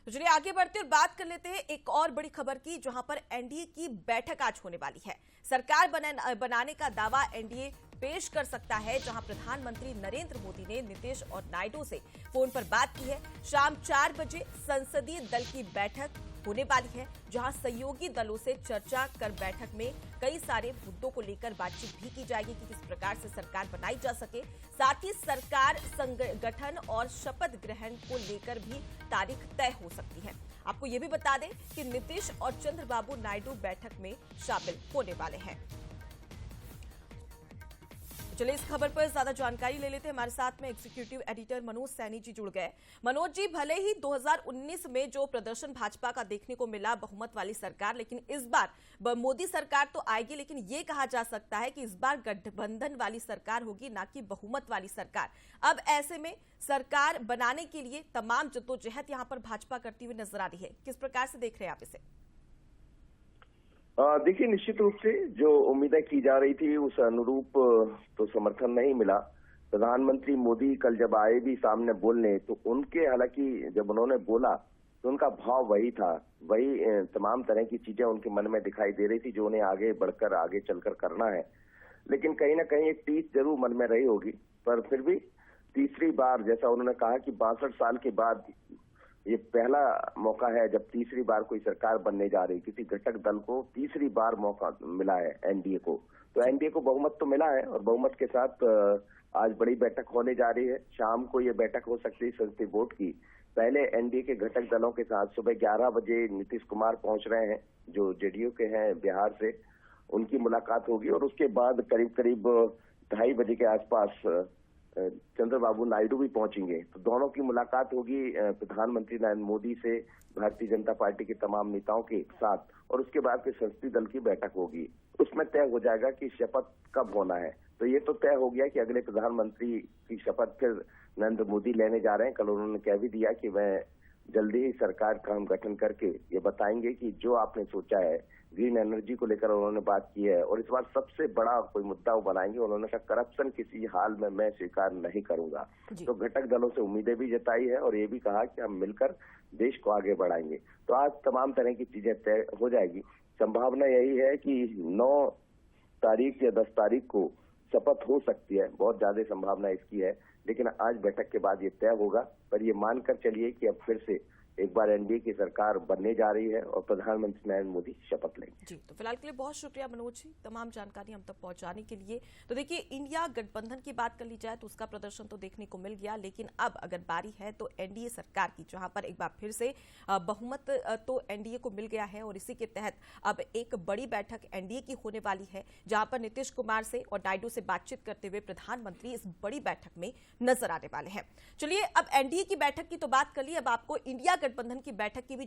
तो चलिए आगे बढ़ते और बात कर लेते हैं एक और बड़ी खबर की, जहां पर एनडीए की बैठक आज होने वाली है। सरकार बनाने का दावा एनडीए पेश कर सकता है, जहां प्रधानमंत्री नरेंद्र मोदी ने नीतीश और नायडू से फोन पर बात की है। शाम 4 बजे संसदीय दल की बैठक होने वाली है, जहां सहयोगी दलों से चर्चा कर बैठक में कई सारे मुद्दों को लेकर बातचीत भी की जाएगी कि किस प्रकार से सरकार बनाई जा सके। साथ ही सरकार संगठन और शपथ ग्रहण को लेकर भी तारीख तय हो सकती है। आपको यह भी बता दें कि नीतीश और चंद्रबाबू नायडू बैठक में शामिल होने वाले हैं। चलिए इस खबर पर ज्यादा जानकारी ले लेते हैं। हमारे साथ में एग्जीक्यूटिव एडिटर मनोज सैनी जी जुड़ गए। मनोज जी, भले ही 2019 में जो प्रदर्शन भाजपा का देखने को मिला, बहुमत वाली सरकार, लेकिन इस बार मोदी सरकार तो आएगी, लेकिन ये कहा जा सकता है कि इस बार गठबंधन वाली सरकार होगी, ना कि बहुमत वाली सरकार। अब ऐसे में सरकार बनाने के लिए तमाम जद्दोजहद यहां पर भाजपा करती हुई नजर आ रही है। किस प्रकार से देख रहे हैं आप इसे? देखिए, निश्चित रूप से जो उम्मीदें की जा रही थी उस अनुरूप तो समर्थन नहीं मिला। प्रधानमंत्री मोदी कल जब आए भी सामने बोलने, तो उनके हालांकि जब उन्होंने बोला तो उनका भाव वही था, वही तमाम तरह की चीजें उनके मन में दिखाई दे रही थी जो उन्हें आगे बढ़कर आगे चलकर करना है। लेकिन कहीं ना कहीं एक टीस जरूर मन में रही होगी। पर फिर भी तीसरी बार, जैसा उन्होंने कहा कि 62 साल के बाद ये पहला मौका है जब तीसरी बार कोई सरकार बनने जा रही, किसी घटक दल को तीसरी बार मौका मिला है एनडीए को। तो एनडीए को बहुमत तो मिला है और बहुमत के साथ आज बड़ी बैठक होने जा रही है। शाम को ये बैठक हो सकती है संसदीय बोर्ड की। पहले एनडीए के घटक दलों के साथ सुबह 11 बजे नीतीश कुमार पहुंच रहे हैं, जो जेडीयू के हैं बिहार से, उनकी मुलाकात होगी। और उसके बाद करीब करीब 2:30 बजे के आसपास चंद्रबाबू नायडू भी पहुंचेंगे। तो दोनों की मुलाकात होगी प्रधानमंत्री नरेंद्र मोदी से, भारतीय जनता पार्टी के तमाम नेताओं के साथ, और उसके बाद फिर संसदीय दल की बैठक होगी। उसमें तय हो जाएगा कि शपथ कब होना है। तो ये तो तय हो गया कि अगले प्रधानमंत्री की शपथ फिर नरेंद्र मोदी लेने जा रहे हैं। कल उन्होंने कह भी दिया कि वह जल्दी ही सरकार का हम गठन करके ये बताएंगे कि जो आपने सोचा है, ग्रीन एनर्जी को लेकर उन्होंने बात की है, और इस बार सबसे बड़ा कोई मुद्दा वो बनाएंगे। उन्होंने कहा करप्शन किसी हाल में मैं स्वीकार नहीं करूंगा। तो घटक दलों से उम्मीदें भी जताई है और ये भी कहा कि हम मिलकर देश को आगे बढ़ाएंगे। तो आज तमाम तरह की चीजें तय हो जाएगी। संभावना यही है कि 9 तारीख या 10 तारीख को शपथ हो सकती है, बहुत ज्यादा संभावना इसकी है। लेकिन आज बैठक के बाद ये तय होगा। पर ये मानकर चलिए कि अब फिर से एक बार एनडीए की सरकार बनने जा रही है और प्रधानमंत्री नरेंद्र मोदी शपथ लेंगे। जी, तो फिलहाल के लिए बहुत शुक्रिया मनोज जी, तमाम जानकारी हम तक पहुंचाने के लिए। तो देखिए, इंडिया गठबंधन की बात कर ली जाए तो उसका प्रदर्शन तो देखने को मिल गया, लेकिन अब अगर बारी है तो एनडीए सरकार की, जहां पर एक बार फिर से बहुमत तो एनडीए को मिल गया है और इसी के तहत अब एक बड़ी बैठक एनडीए की होने वाली है, जहां पर नीतीश कुमार से और नायडू से बातचीत करते हुए प्रधानमंत्री इस बड़ी बैठक में नजर आने वाले हैं। चलिए, अब एनडीए की बैठक की तो बात कर ली, अब आपको इंडिया गठबंधन की बैठक की भी